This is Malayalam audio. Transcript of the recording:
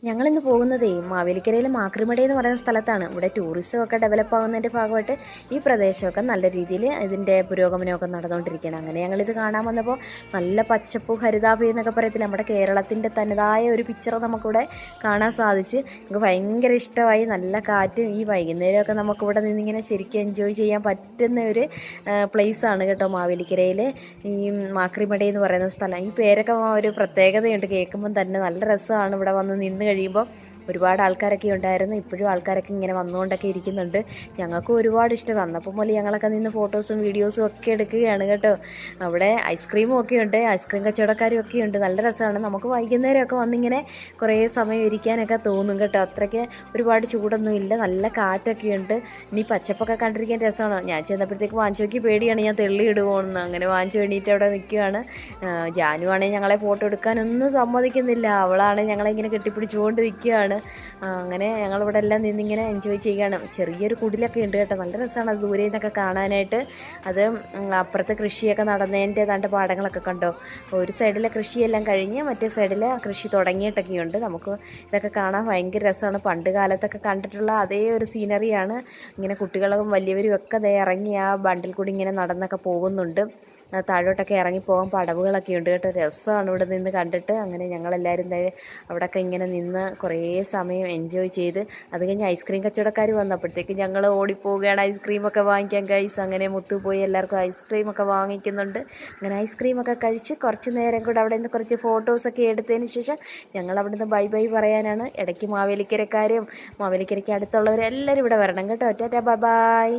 ഞങ്ങളിന്ന് പോകുന്നതേ മാവേലിക്കരയിലെ മാക്രിമട എന്ന് പറയുന്ന സ്ഥലത്താണ്. ഇവിടെ ടൂറിസം ഒക്കെ ഡെവലപ്പ് ആകുന്നതിൻ്റെ ഭാഗമായിട്ട് ഈ പ്രദേശമൊക്കെ നല്ല രീതിയിൽ ഇതിൻ്റെ പുരോഗമനമൊക്കെ നടന്നുകൊണ്ടിരിക്കുകയാണ്. അങ്ങനെ ഞങ്ങളിത് കാണാൻ വന്നപ്പോൾ നല്ല പച്ചപ്പും ഹരിതാഭയും എന്നൊക്കെ പറയത്തില്ല, നമ്മുടെ കേരളത്തിൻ്റെ തനതായ ഒരു പിക്ചർ നമുക്കിവിടെ കാണാൻ സാധിച്ച് നമുക്ക് ഭയങ്കര ഇഷ്ടമായി. നല്ല കാറ്റും ഈ വൈകുന്നേരമൊക്കെ നമുക്കിവിടെ നിന്നിങ്ങനെ ശരിക്കും എൻജോയ് ചെയ്യാൻ പറ്റുന്ന ഒരു പ്ലേസാണ് കേട്ടോ മാവേലിക്കരയിലെ ഈ മാക്രിമട എന്ന് പറയുന്ന സ്ഥലം. ഈ പേരൊക്കെ ഒരു പ്രത്യേകതയുണ്ട്, കേൾക്കുമ്പം തന്നെ നല്ല രസമാണ്. ഇവിടെ വന്ന് നിന്ന് കഴിയുമ്പോൾ ഒരുപാട് ആൾക്കാരൊക്കെ ഉണ്ടായിരുന്നു. ഇപ്പോഴും ആൾക്കാരൊക്കെ ഇങ്ങനെ വന്നുകൊണ്ടൊക്കെ ഇരിക്കുന്നുണ്ട്. ഞങ്ങൾക്കും ഒരുപാട് ഇഷ്ടം. വന്നപ്പോൾ മുതൽ ഞങ്ങളൊക്കെ നിന്ന് ഫോട്ടോസും വീഡിയോസും ഒക്കെ എടുക്കുകയാണ് കേട്ടോ. അവിടെ ഐസ്ക്രീമും ഒക്കെ ഉണ്ട്, ഐസ്ക്രീം കച്ചവടക്കാരും ഒക്കെ ഉണ്ട്. നല്ല രസമാണ്. നമുക്ക് വൈകുന്നേരമൊക്കെ വന്നിങ്ങനെ കുറേ സമയം ഇരിക്കാനൊക്കെ തോന്നും കേട്ടോ. അത്രയ്ക്ക് ഒരുപാട് ചൂടൊന്നും ഇല്ല, നല്ല കാറ്റൊക്കെ ഉണ്ട്. ഇനി പച്ചപ്പൊക്കെ കണ്ടിരിക്കാൻ രസമാണ്. ഞാൻ ചെന്നപ്പോഴത്തേക്ക് വാങ്ങിച്ചു നോക്കി പേടിയാണ്, ഞാൻ തെള്ളിയിടുമോയെന്ന്. അങ്ങനെ വാങ്ങിച്ചു വേണ്ടിയിട്ട് അവിടെ നിൽക്കുകയാണ്. ജാനുവാണെങ്കിൽ ഞങ്ങളെ ഫോട്ടോ എടുക്കാനൊന്നും സമ്മതിക്കുന്നില്ല. അവളാണെങ്കിൽ ഞങ്ങളെ ഇങ്ങനെ കെട്ടിപ്പിടിച്ചുകൊണ്ട് നിൽക്കുകയാണ്. അങ്ങനെ ഞങ്ങളിവിടെ എല്ലാം നിന്നിങ്ങനെ എൻജോയ് ചെയ്യുകയാണ്. ചെറിയൊരു കുടിലൊക്കെ ഉണ്ട് കേട്ടോ, നല്ല രസമാണ് അത് ദൂരെ നിന്നൊക്കെ കാണാനായിട്ട്. അത് അപ്പുറത്തെ കൃഷിയൊക്കെ നടന്നതിൻ്റെ ഏതാണ്ട് പാടങ്ങളൊക്കെ കണ്ടോ. ഒരു സൈഡിലെ കൃഷിയെല്ലാം കഴിഞ്ഞ് മറ്റേ സൈഡിൽ കൃഷി തുടങ്ങിയിട്ടൊക്കെയുണ്ട്. നമുക്ക് ഇതൊക്കെ കാണാൻ ഭയങ്കര രസമാണ്. പണ്ട് കാലത്തൊക്കെ കണ്ടിട്ടുള്ള അതേ ഒരു സീനറിയാണ്. ഇങ്ങനെ കുട്ടികളും വലിയവരും ഒക്കെ ദേ ഇറങ്ങി ആ ബണ്ടിൽ കൂടി ഇങ്ങനെ നടന്നൊക്കെ പോകുന്നുണ്ട്. താഴോട്ടൊക്കെ ഇറങ്ങിപ്പോകാൻ പടവുകളൊക്കെ ഉണ്ട് കേട്ടോ. രസമാണ് ഇവിടെ നിന്ന് കണ്ടിട്ട്. അങ്ങനെ ഞങ്ങളെല്ലാവരും അവിടെയൊക്കെ ഇങ്ങനെ നിന്ന് കുറേ സമയം എൻജോയ് ചെയ്ത് അത് കഴിഞ്ഞ് ഐസ്ക്രീം കച്ചവടക്കാർ വന്നപ്പോഴത്തേക്ക് ഞങ്ങൾ ഓടിപ്പോവുകയാണ് ഐസ്ക്രീമൊക്കെ വാങ്ങിക്കാൻ ഗൈസ്. അങ്ങനെ മുത്തു പോയി എല്ലാവർക്കും ഐസ്ക്രീമൊക്കെ വാങ്ങിക്കുന്നുണ്ട്. അങ്ങനെ ഐസ്ക്രീമൊക്കെ കഴിച്ച് കുറച്ച് നേരം കൂടെ അവിടെ നിന്ന് കുറച്ച് ഫോട്ടോസൊക്കെ എടുത്തതിന് ശേഷം ഞങ്ങൾ അവിടെ നിന്ന് ബൈ ബൈ പറയാനാണ്. ഇടയ്ക്ക് മാവേലിക്കരക്കാരും മാവേലിക്കരയ്ക്ക് അടുത്തുള്ളവരും എല്ലാവരും ഇവിടെ വരണം കേട്ടോ. Tata bye bye.